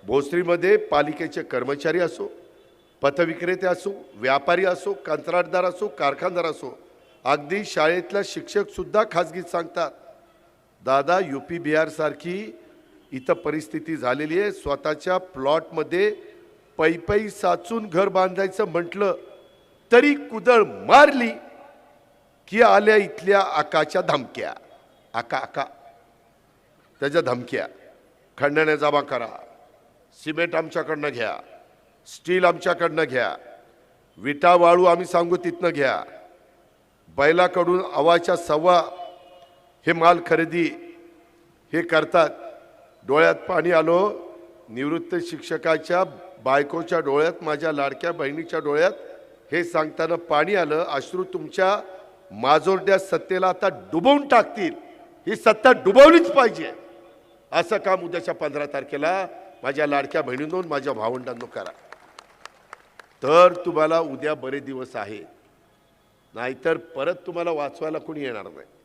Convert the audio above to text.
भोसरीमध्ये पालिकेचे कर्मचारी असो, पथविक्रेते असो, व्यापारी असो, कंत्राटदार असो, कारखानदार असो, अगदी शाळेतल्या शिक्षक सुद्धा खाजगीत सांगतात, दादा यूपी बिहार सारखी इथं परिस्थिती झालेली आहे, स्वतःच्या प्लॉटमध्ये पै साचून घर बांधायचं म्हटलं तरी कुदळ मारली की आल्या इथल्या आकाच्या धमक्या, आका त्याच्या धमक्या, खंडण्या जमा करा, सिमेंट आमच्याकडनं घ्या, स्टील आमच्याकडनं घ्या, विटा वाळू आम्ही सांगू तिथनं घ्या, बैलाकडून अवाच्या सव्वा हे माल खरेदी हे करतात. डोळ्यात पाणी आलो. निवृत्त शिक्षकाच्या बायकोच्या डोळ्यात, माझ्या लाडक्या बहिणीच्या डोळ्यात हे सांगताना पाणी आलं. अश्रू तुमच्या माजोरड्या सत्तेला आता डुबवून टाकतील. ही सत्ता डुबवलीच पाहिजे. असं काम उद्याच्या 15 तारखेला माझ्या लाडक्या बहिणींनो, माझ्या भावंडांनो करा. तर तुम्हाला उद्या बरे दिवस आहे, नाहीतर परत तुम्हाला वाचवायला कोणी येणार नाही.